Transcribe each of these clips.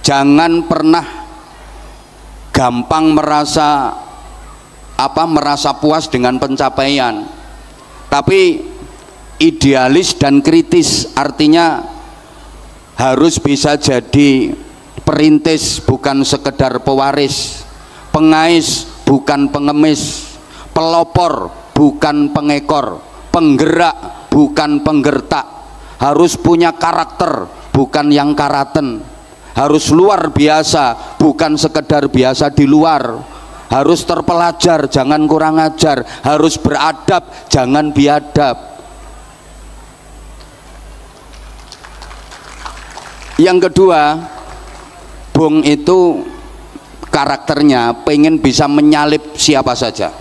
Jangan pernah gampang merasa puas dengan pencapaian, tapi idealis dan kritis, artinya harus bisa jadi perintis bukan sekedar pewaris, pengais bukan pengemis, pelopor bukan pengekor, penggerak bukan penggertak, harus punya karakter bukan yang karaten, harus luar biasa bukan sekedar biasa di luar, harus terpelajar jangan kurang ajar, harus beradab jangan biadab. Yang kedua, Bung itu karakternya pengen bisa menyalip siapa saja,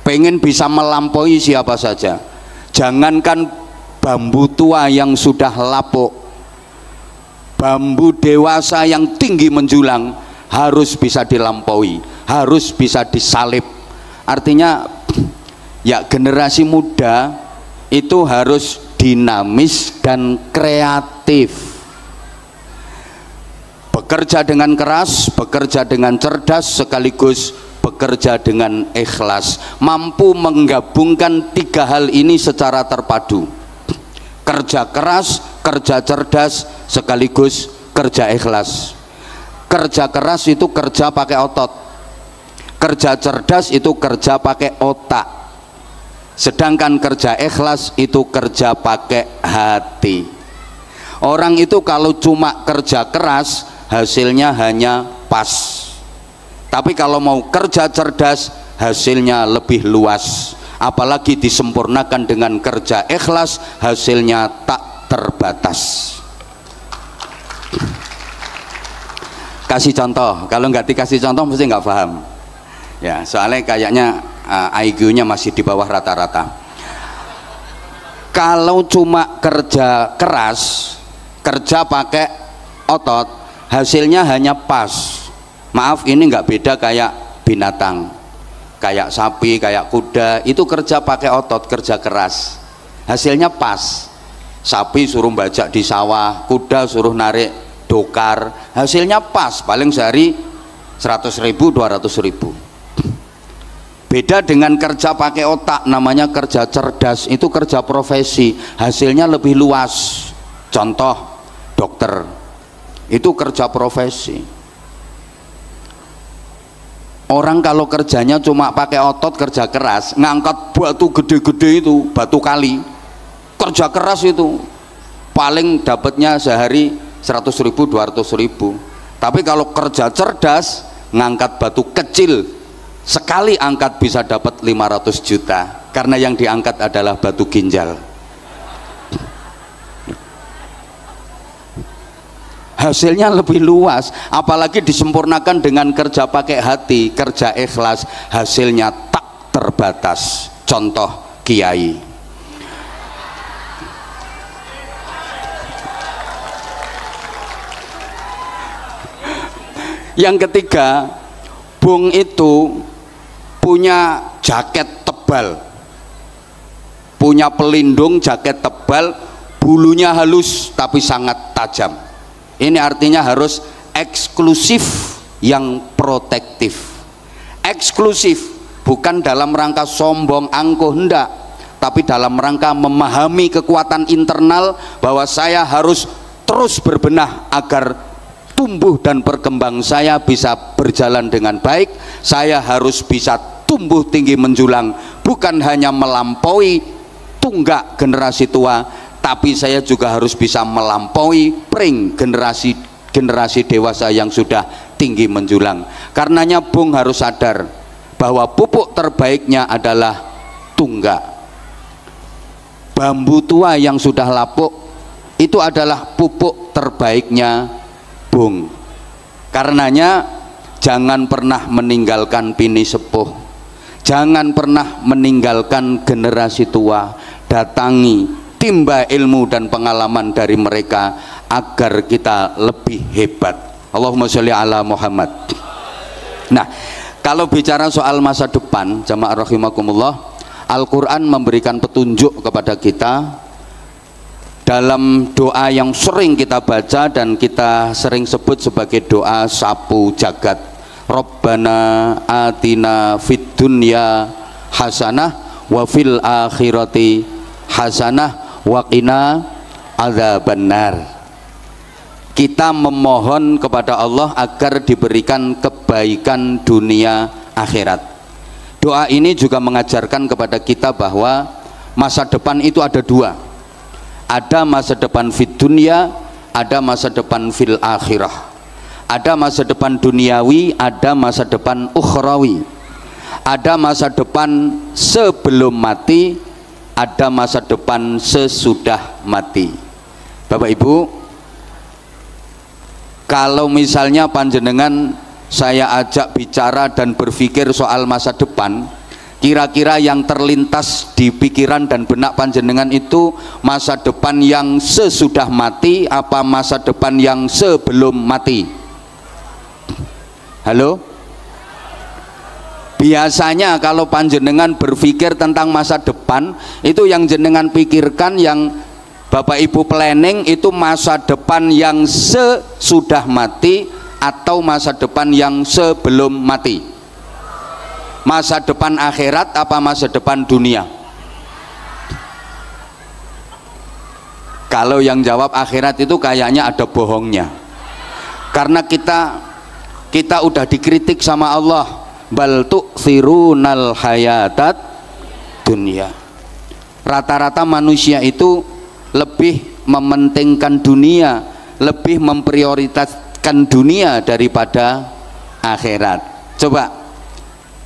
pengen bisa melampaui siapa saja. Jangankan bambu tua yang sudah lapuk, bambu dewasa yang tinggi menjulang harus bisa dilampaui, harus bisa disalip. Artinya ya generasi muda itu harus dinamis dan kreatif, bekerja dengan keras, bekerja dengan cerdas, sekaligus bekerja dengan ikhlas, mampu menggabungkan tiga hal ini secara terpadu: kerja keras, kerja cerdas, sekaligus kerja ikhlas. Kerja keras itu kerja pakai otot, kerja cerdas itu kerja pakai otak, sedangkan kerja ikhlas itu kerja pakai hati. Orang itu kalau cuma kerja keras hasilnya hanya pas, tapi kalau mau kerja cerdas hasilnya lebih luas, apalagi disempurnakan dengan kerja ikhlas hasilnya tak terbatas. Kasih contoh, kalau nggak dikasih contoh mesti nggak paham ya, soalnya kayaknya IQ-nya masih di bawah rata-rata. Kalau cuma kerja keras, kerja pakai otot, hasilnya hanya pas. Maaf, ini nggak beda kayak binatang, kayak sapi, kayak kuda, itu kerja pakai otot, kerja keras, hasilnya pas. Sapi suruh bajak di sawah, kuda suruh narik dokar, hasilnya pas, paling sehari 100.000 200.000. Beda dengan kerja pakai otak, namanya kerja cerdas, itu kerja profesi, hasilnya lebih luas. Contoh dokter, itu kerja profesi. Orang kalau kerjanya cuma pakai otot, kerja keras, ngangkat batu gede-gede itu, batu kali, kerja keras itu paling dapatnya sehari 100.000 200.000. Tapi kalau kerja cerdas, ngangkat batu kecil, sekali angkat bisa dapat 500 juta, karena yang diangkat adalah batu ginjal. Hasilnya lebih luas, apalagi disempurnakan dengan kerja pakai hati, kerja ikhlas, hasilnya tak terbatas. Contoh kiai. Yang ketiga, Bung itu punya jaket tebal, punya pelindung jaket tebal, bulunya halus tapi sangat tajam. Ini artinya harus eksklusif yang protektif. Eksklusif bukan dalam rangka sombong angkuh, hendak, tapi dalam rangka memahami kekuatan internal bahwa saya harus terus berbenah agar tumbuh dan berkembang saya bisa berjalan dengan baik. Saya harus bisa tumbuh tinggi menjulang, bukan hanya melampaui tunggak generasi tua, tapi saya juga harus bisa melampaui pring generasi dewasa yang sudah tinggi menjulang. Karenanya Bung harus sadar bahwa pupuk terbaiknya adalah tunggak. Bambu tua yang sudah lapuk itu adalah pupuk terbaiknya Bung. Karenanya jangan pernah meninggalkan pini sepuh, jangan pernah meninggalkan generasi tua, datangi, timba ilmu dan pengalaman dari mereka agar kita lebih hebat. Allahumma sholli ala Muhammad. Nah, kalau bicara soal masa depan, jamaah rahimakumullah, Al-Quran memberikan petunjuk kepada kita dalam doa yang sering kita baca dan kita sering sebut sebagai doa sapu jagat, Rabbana atina fid dunya hasanah wa fil akhirati hasanah wa qina adzabannar. Kita memohon kepada Allah agar diberikan kebaikan dunia akhirat. Doa ini juga mengajarkan kepada kita bahwa masa depan itu ada dua, ada masa depan fid dunya, ada masa depan fil akhirah. Ada masa depan duniawi, ada masa depan ukhrawi. Ada masa depan sebelum mati, ada masa depan sesudah mati. Bapak Ibu, kalau misalnya panjenengan saya ajak bicara dan berpikir soal masa depan, kira-kira yang terlintas di pikiran dan benak panjenengan itu masa depan yang sesudah mati apa masa depan yang sebelum mati? Halo? Biasanya kalau panjenengan berpikir tentang masa depan, itu yang jenengan pikirkan, yang Bapak Ibu planning itu masa depan yang sesudah mati atau masa depan yang sebelum mati? Masa depan akhirat apa masa depan dunia? Kalau yang jawab akhirat itu kayaknya ada bohongnya, karena kita udah dikritik sama Allah, bal tu'thirunal hayatat dunia. Rata-rata manusia itu lebih mementingkan dunia, lebih memprioritaskan dunia daripada akhirat. Coba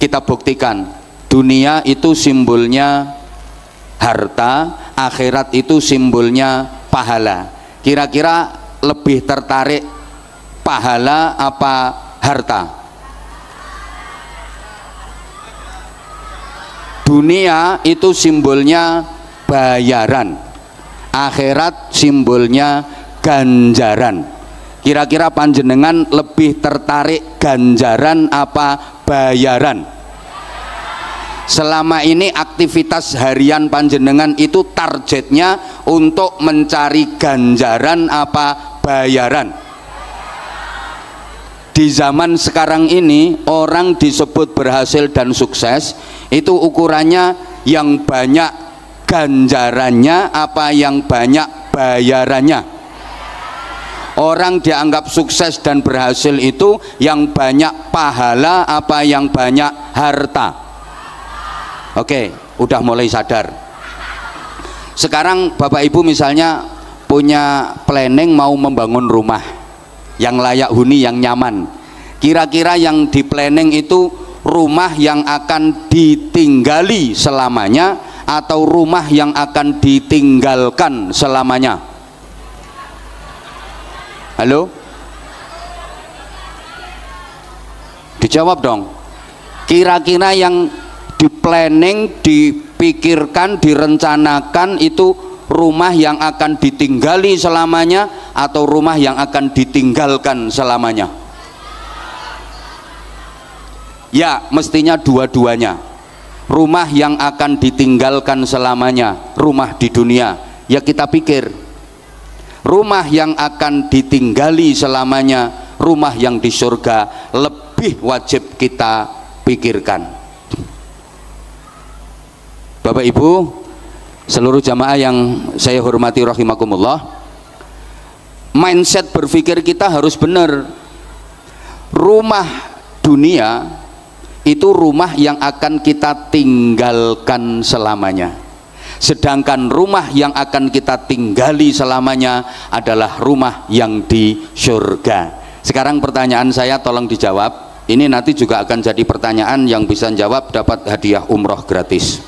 kita buktikan, dunia itu simbolnya harta, akhirat itu simbolnya pahala. Kira-kira lebih tertarik pahala apa harta? Dunia itu simbolnya bayaran, akhirat simbolnya ganjaran. Kira-kira panjenengan lebih tertarik ganjaran apa bayaran? Selama ini aktivitas harian panjenengan itu targetnya untuk mencari ganjaran apa bayaran? Di zaman sekarang ini orang disebut berhasil dan sukses itu ukurannya yang banyak ganjarannya apa yang banyak bayarannya. Orang dianggap sukses dan berhasil itu yang banyak pahala apa yang banyak harta. Oke, udah mulai sadar. Sekarang Bapak Ibu misalnya punya planning mau membangun rumah yang layak huni, yang nyaman. Kira-kira yang di planning itu rumah yang akan ditinggali selamanya atau rumah yang akan ditinggalkan selamanya? Halo? Dijawab dong. Kira-kira yang di planning, dipikirkan, direncanakan itu rumah yang akan ditinggali selamanya atau rumah yang akan ditinggalkan selamanya? Ya, mestinya dua-duanya. Rumah yang akan ditinggalkan selamanya, rumah di dunia, ya kita pikir. Rumah yang akan ditinggali selamanya, rumah yang di surga, lebih wajib kita pikirkan. Bapak Ibu, seluruh jamaah yang saya hormati rahimakumullah, mindset berpikir kita harus benar. Rumah dunia itu rumah yang akan kita tinggalkan selamanya, sedangkan rumah yang akan kita tinggali selamanya adalah rumah yang di surga. Sekarang pertanyaan saya tolong dijawab, ini nanti juga akan jadi pertanyaan, yang bisa jawab dapat hadiah umroh gratis.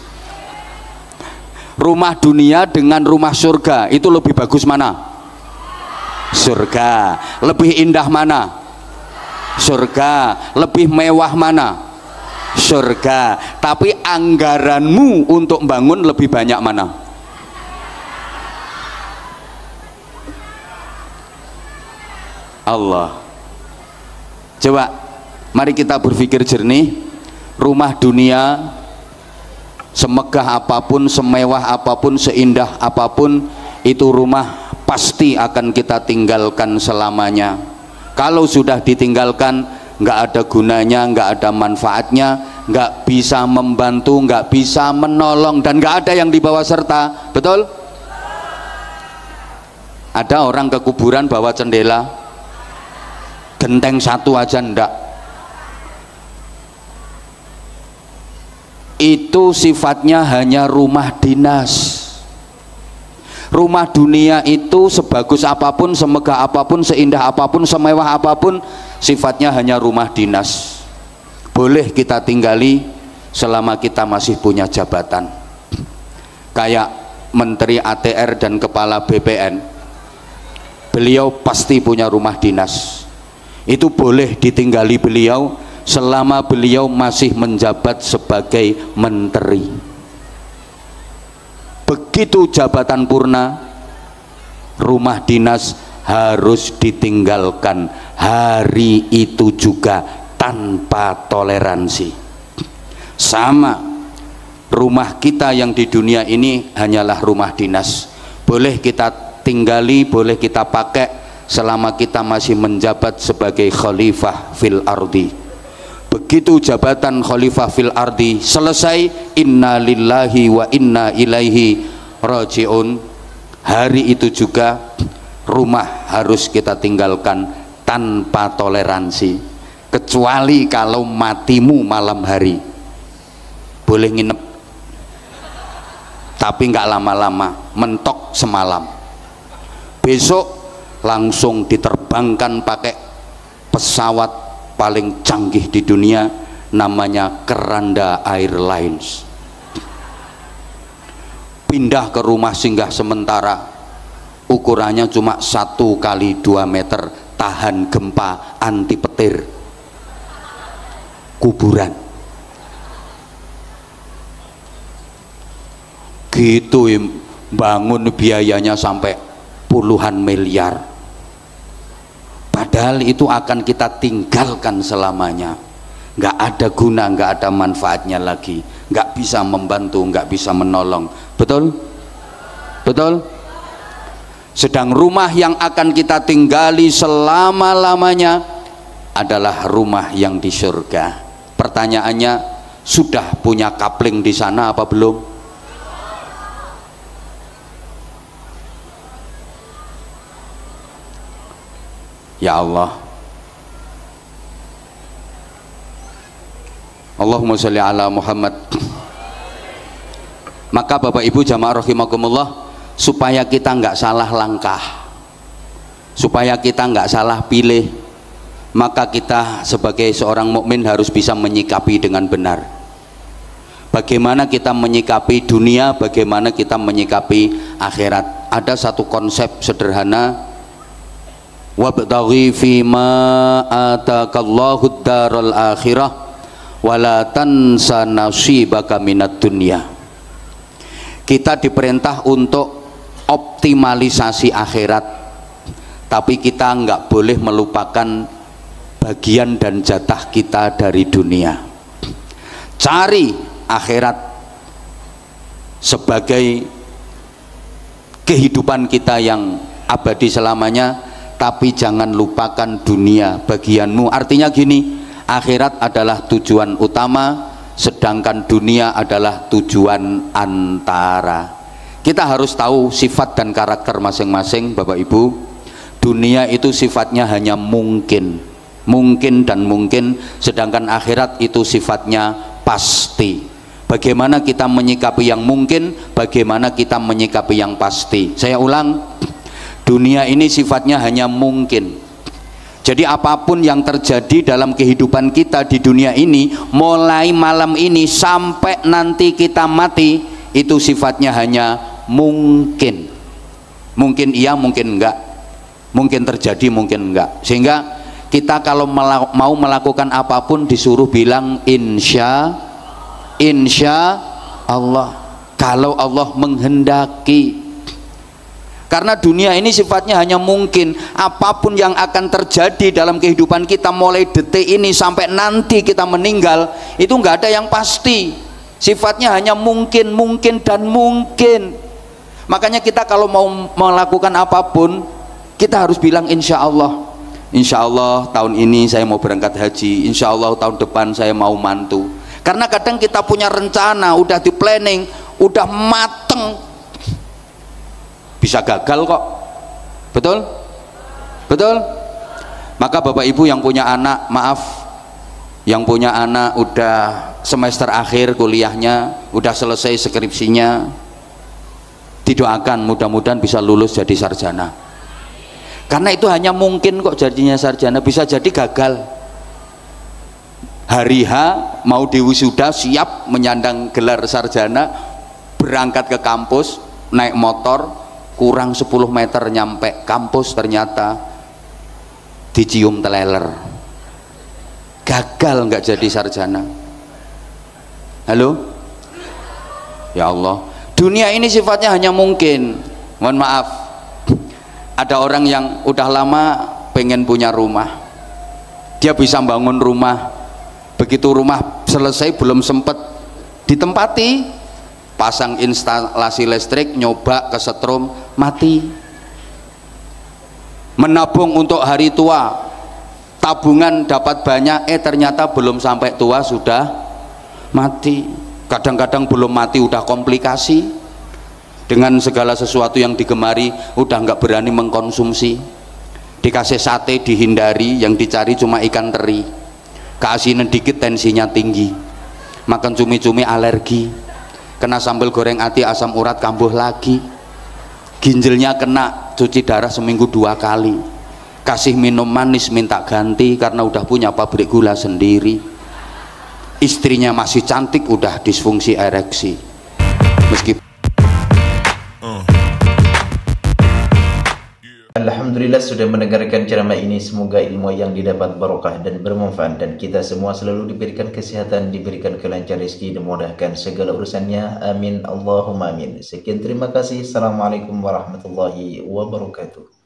Rumah dunia dengan rumah surga itu lebih bagus mana? Surga. Lebih indah mana? Surga. Lebih mewah mana? Surga. Tapi anggaranmu untuk bangun lebih banyak mana? Allah. Coba mari kita berpikir jernih. Rumah dunia semegah apapun, semewah apapun, seindah apapun, itu rumah pasti akan kita tinggalkan selamanya. Kalau sudah ditinggalkan, nggak ada gunanya, nggak ada manfaatnya, nggak bisa membantu, nggak bisa menolong, dan nggak ada yang dibawa serta. Betul? Ada orang ke kuburan bawa cendela, genteng satu aja ndak. Itu sifatnya hanya rumah dinas. Rumah dunia itu sebagus apapun, semegah apapun, seindah apapun, semewah apapun, sifatnya hanya rumah dinas. Boleh kita tinggali selama kita masih punya jabatan. Kayak Menteri ATR dan Kepala BPN, beliau pasti punya rumah dinas. Itu boleh ditinggali beliau selama beliau masih menjabat sebagai menteri. Begitu jabatan purna, rumah dinas harus ditinggalkan hari itu juga tanpa toleransi. Sama, rumah kita yang di dunia ini hanyalah rumah dinas. Boleh kita tinggali, boleh kita pakai selama kita masih menjabat sebagai khalifah fil ardi. Begitu jabatan khalifah fil ardi selesai, inna lillahi wa inna ilaihi rajiun, hari itu juga rumah harus kita tinggalkan tanpa toleransi, kecuali kalau matimu malam hari. Boleh nginep, tapi nggak lama-lama, mentok semalam. Besok langsung diterbangkan pakai pesawat paling canggih di dunia, namanya Keranda Airlines. Pindah ke rumah singgah sementara, ukurannya cuma 1 kali 2 meter, tahan gempa, anti petir. Kuburan gitu, bangun biayanya sampai puluhan miliar. Padahal itu akan kita tinggalkan selamanya, nggak ada guna, nggak ada manfaatnya lagi, nggak bisa membantu, nggak bisa menolong. Betul? Betul? Sedang rumah yang akan kita tinggali selama-lamanya adalah rumah yang di surga. Pertanyaannya, sudah punya kapling di sana apa belum? Ya Allah, Allahumma sholli ala Muhammad. Maka Bapak Ibu jamaah rahimakumullah, supaya kita nggak salah langkah, supaya kita nggak salah pilih, maka kita sebagai seorang mukmin harus bisa menyikapi dengan benar. Bagaimana kita menyikapi dunia, bagaimana kita menyikapi akhirat. Ada satu konsep sederhana, wabtaghi fima atakallahu daral akhirah wala tansa nasibaka minad dunya. Kita diperintah untuk optimalisasi akhirat, tapi kita nggak boleh melupakan bagian dan jatah kita dari dunia. Cari akhirat sebagai kehidupan kita yang abadi selamanya, tapi jangan lupakan dunia bagianmu. Artinya gini, akhirat adalah tujuan utama, sedangkan dunia adalah tujuan antara. Kita harus tahu sifat dan karakter masing-masing Bapak Ibu. Dunia itu sifatnya hanya mungkin, mungkin dan mungkin, sedangkan akhirat itu sifatnya pasti. Bagaimana kita menyikapi yang mungkin, bagaimana kita menyikapi yang pasti. Saya ulang, dunia ini sifatnya hanya mungkin. Jadi apapun yang terjadi dalam kehidupan kita di dunia ini, mulai malam ini sampai nanti kita mati, itu sifatnya hanya mungkin. Mungkin iya, mungkin enggak, mungkin terjadi, mungkin enggak. Sehingga kita kalau mau melakukan apapun disuruh bilang insya Allah, kalau Allah menghendaki. Karena dunia ini sifatnya hanya mungkin. Apapun yang akan terjadi dalam kehidupan kita mulai detik ini sampai nanti kita meninggal, itu nggak ada yang pasti. Sifatnya hanya mungkin, mungkin dan mungkin. Makanya kita kalau mau melakukan apapun, kita harus bilang insya Allah. Insya Allah tahun ini saya mau berangkat haji, insya Allah tahun depan saya mau mantu. Karena kadang kita punya rencana, udah di planning, udah mateng, bisa gagal kok. Betul? Betul? Maka Bapak Ibu yang punya anak, maaf, yang punya anak udah semester akhir kuliahnya, udah selesai skripsinya, didoakan mudah-mudahan bisa lulus jadi sarjana. Karena itu hanya mungkin kok jadinya sarjana, bisa jadi gagal. Hari H mau diwisuda, siap menyandang gelar sarjana, berangkat ke kampus naik motor, kurang 10 meter nyampe kampus ternyata dicium teleler, gagal nggak jadi sarjana. Halo, ya Allah, dunia ini sifatnya hanya mungkin. Mohon maaf, ada orang yang udah lama pengen punya rumah, dia bisa bangun rumah, begitu rumah selesai belum sempet ditempati, pasang instalasi listrik, nyoba kesetrum, mati. Menabung untuk hari tua, tabungan dapat banyak, ternyata belum sampai tua sudah mati. Kadang-kadang belum mati udah komplikasi, dengan segala sesuatu yang digemari udah nggak berani mengkonsumsi. Dikasih sate dihindari, yang dicari cuma ikan teri. Keasinan dikit tensinya tinggi, makan cumi-cumi alergi, kena sambal goreng ati asam urat kambuh lagi, ginjalnya kena cuci darah seminggu 2 kali, kasih minum manis minta ganti karena udah punya pabrik gula sendiri, istrinya masih cantik udah disfungsi ereksi. Meskipun Alhamdulillah sudah mendengarkan ceramah ini, semoga ilmu yang didapat barokah dan bermanfaat, dan kita semua selalu diberikan kesehatan, diberikan kelancaran rezeki, dimudahkan segala urusannya, amin Allahumma amin. Sekian, terima kasih. Assalamualaikum warahmatullahi wabarakatuh.